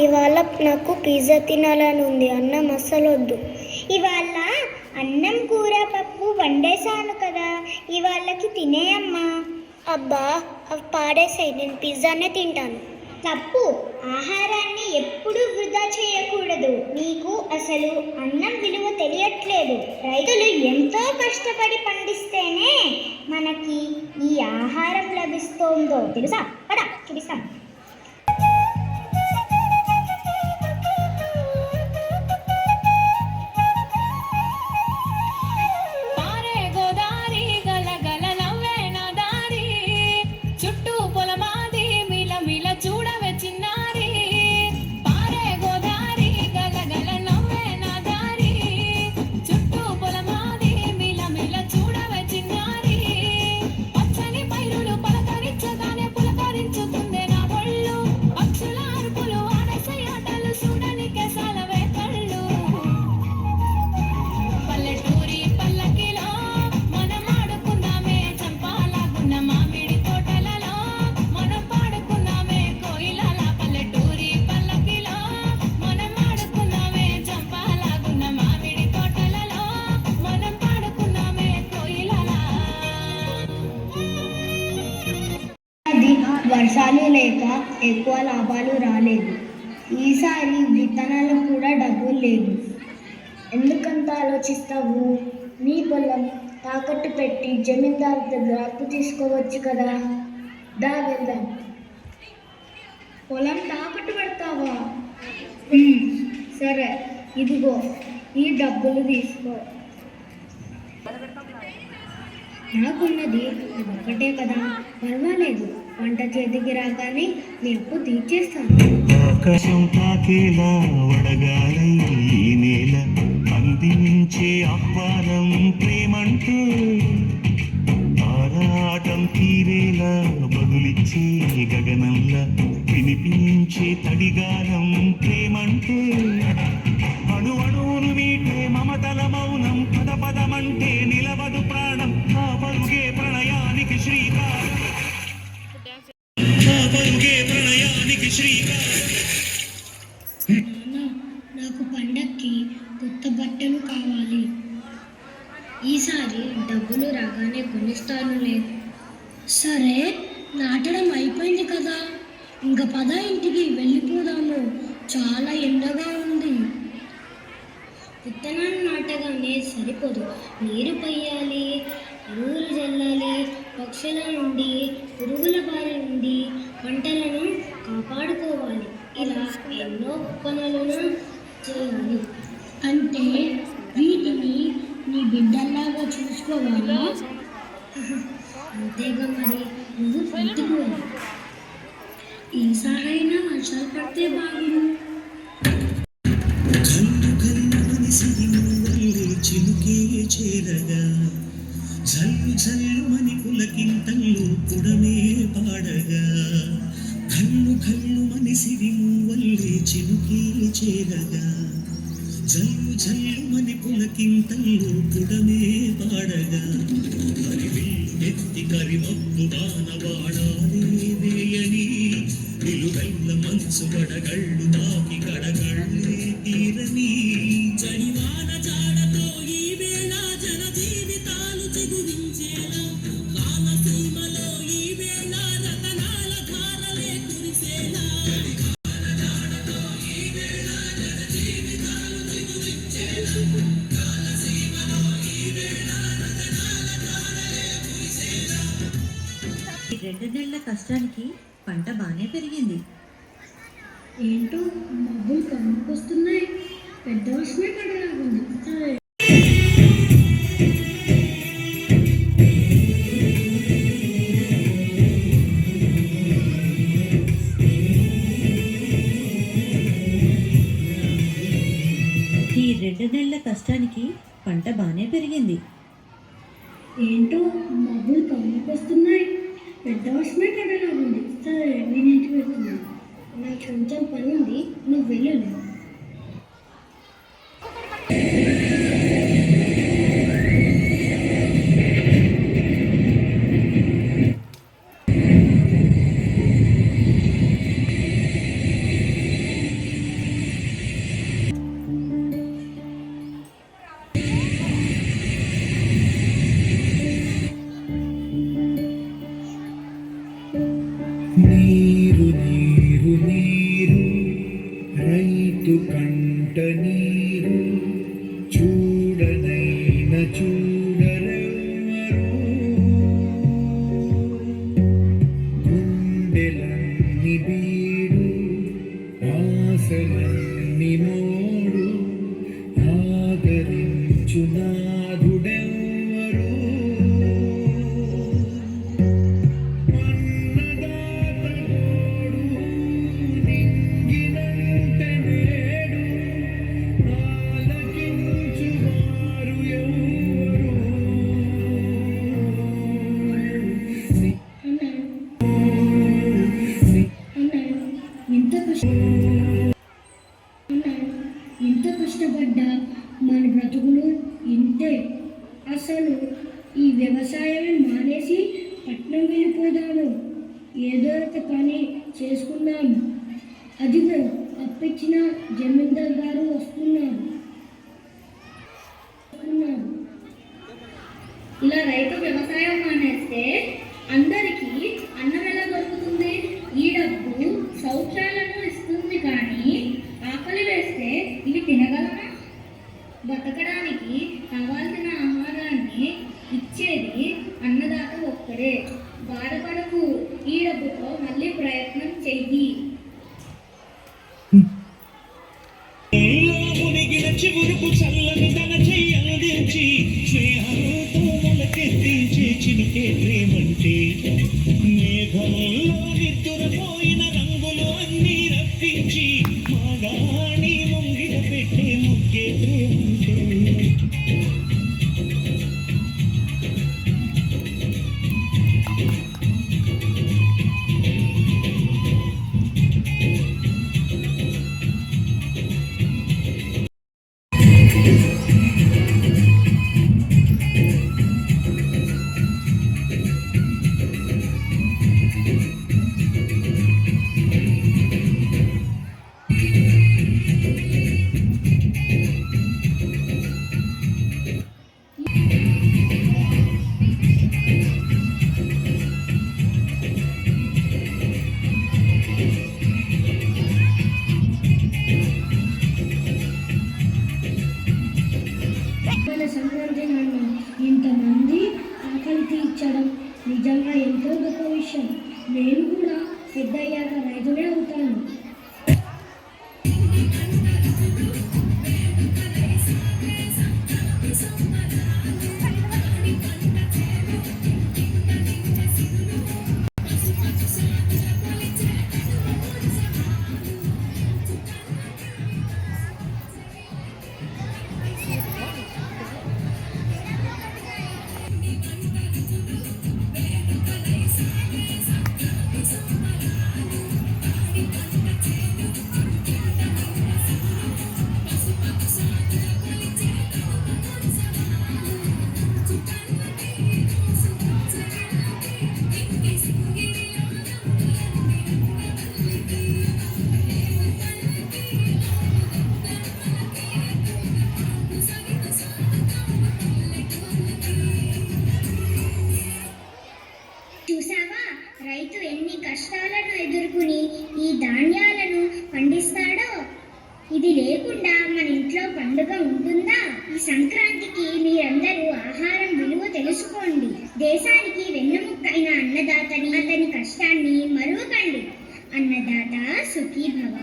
ఇవాళ నాకు పిజ్జా తినాలని ఉంది. అన్నం అస్సలు వద్దు. ఇవాళ అన్నం కూర పప్పు వండేశాను కదా, ఇవాళకి తినేయమ్మా. అబ్బా అవి పాడేసాయి, నేను పిజ్జానే తింటాను. తప్పు, ఆహారాన్ని ఎప్పుడూ వృధా చేయకూడదు. నీకు అసలు అన్నం విలువ తెలియట్లేదు. రైతులు ఎంతో కష్టపడి పండిస్తేనే మనకి ఈ ఆహారం లభిస్తోందో తెలుసా? పద చూపిస్తాం. వర్షాలు లేక ఎక్కువ లాభాలు రాలేదు. ఈసారి విత్తనాలకు కూడా డబ్బులు లేవు. ఎందుకంత ఆలోచిస్తావు? నీ పొలం తాకట్టు పెట్టి జమీందారు దగ్గర అప్పు తీసుకోవచ్చు కదా. దా వెళ్దాం. పొలం తాకట్టు పెడతావా? సరే, ఇదిగో ఈ డబ్బులు తీసుకో. నాకున్నది ఒకటే కదా, పర్వాలేదు. పంట చేతికి రాగానే నీ అప్పు తీర్చేస్తాను. ఆకాశం తాకేలా వడగాలి ఈ నేల, అందించే ఆహ్వానం ప్రేమంటూ, ఆరాటం తీరేలా బదులిచ్చే గగనంలా వినిపించే తడిగానం ప్రేమంటూ, అణు అణువును మీటే మమతల మౌనం, పద పదమంటే నిలవదు ప్రాణం. ఆ పరుగే ప్రణయానికి శ్రీకారం, ఆ పరుగే ప్రణయానికి శ్రీకారం. నాకు పండక్కి కొత్త బట్టలు కావాలి. ఈసారి డబ్బులు రాగానే కొనిస్తానులే. సరే, నాటడం అయిపోయింది కదా, ఇంకా పద ఇంటికి వెళ్ళిపోదాము. చాలా ఎండగా ఉంది. విత్తనాలు నాటగానే సరిపోదు, నీరు పోయాలి, ఎరువులు చల్లాలి, పక్షుల నుండి పురుగుల బారి నుండి పంటలను కాపాడుకోవాలి. ఇలా ఎన్నో పనులను చేయాలి. అంటే వీటిని నీ బిడ్డల్లాగా చూసుకోవాలా? అంతేగా మరి, నువ్వు ఇంటికి వెళ్ళి ఈసారైనా వర్షాలు పడితే బాగుండు. చిలుకే చేరగా జల్లు జల్లుమని పులకింతల్లో పుడమే పాడగా, కళ్ళు కళ్ళు మనిసిరి మూవల్లే చిలుకే చేరగా, జల్లు జల్లుమని పులకింతల్లో పుడమే పాడగా, కరివిల్లెత్తి కరిమప్పు బాణవాడాలే వేయని, నిలువెల్ల మనసు వడగళ్ళు తాకి కడగళ్ళే తీరని, జడివాన జాడతో ఈ వేళ జన జీవితాలు చిగురించేలా, కాలసీమలో ఈ వేళ రతనాల ధారలే కురిసేలా, జాడతో ఈ వేళ జన జీవితాలు చిగురించేలా, కాలసీమలో ఈ వేళ రతనాల ధారలే కురిసేలా. 2 నెలల కష్టానికి పంట బాగానే పెరిగింది. ఏంటో మబ్బులు కమ్ముకొస్తున్నాయి, పెద్ద వర్షమే పడేలాగుంది. ఈ 2 నెలల కష్టానికి పంట బాగానే పెరిగింది. ఏంటో మబ్బులు కమ్ముకొస్తున్నాయి, పెద్ద వర్షమే పడేలాగుంది. సరే, నేను ఇంటికి వెళ్తున్నాను. నాకు కొంచెం పని ఉంది, నువ్వు వెళ్ళలేదు. చూడరెవ్వరు గుండెలన్ని బీడు ఆశలన్ని మోడు ఆదరించు నాథుడెవ్వరు ఎంత కష్టపడ్డా మన బ్రతుకులు ఇంతే. అసలు ఈ వ్యవసాయమే మానేసి పట్నం వెళ్ళిపోదాము, ఏదో ఒక పని చేసుకుందాము. అదిగో అప్పిచ్చిన జమీందార్ గారు వస్తున్నారు. ఇలా రైతు వ్యవసాయం మానేస్తే అందరికీ అన్నం ఎలా దొరుకుతుంది? ఈ డబ్బు సౌఖ్యాలను ఇస్తుంది, కానీ ఆకలి వేస్తే ఇవి తినగలమా? బతకడానికి కావాల్సిన ఆహారాన్ని ఇచ్చేది అన్నదాత ఒక్కడే. బాధపడకు, ఈ డబ్బుతో మళ్ళీ ప్రయత్నం చెయ్యి. మునిగిన చివురుకు చల్లని తన చెయ్యందించి స్నేహంతో మొలకెత్తించే చినుకే ప్రేమంటే మేఘంలో నిద్రపోయిన రంగులు అన్నీ రప్పించి మాగాణి ముంగిట పెట్టే ముగ్గే ప్రేమంటే. మన సంక్రాంతి నాన్న ఇంతమంది ఆకలి తీర్చడం నిజంగా ఎంతో గొప్ప విషయం. నేను కూడా పెద్దయ్యాక రైతునే అవుతాను. చూసావా, రైతు ఎన్ని కష్టాలను ఎదుర్కొని ఈ ధాన్యాలను పండిస్తాడో. ఇది లేకుండా మన ఇంట్లో పండుగ ఉంటుందా? ఈ సంక్రాంతికి మీరందరూ ఆహారం విలువ తెలుసుకోండి. దేశానికి వెన్నెముక్కైన అన్నదాతని, అతని కష్టాన్ని మరువకండి. అన్నదాత సుఖీ భవ.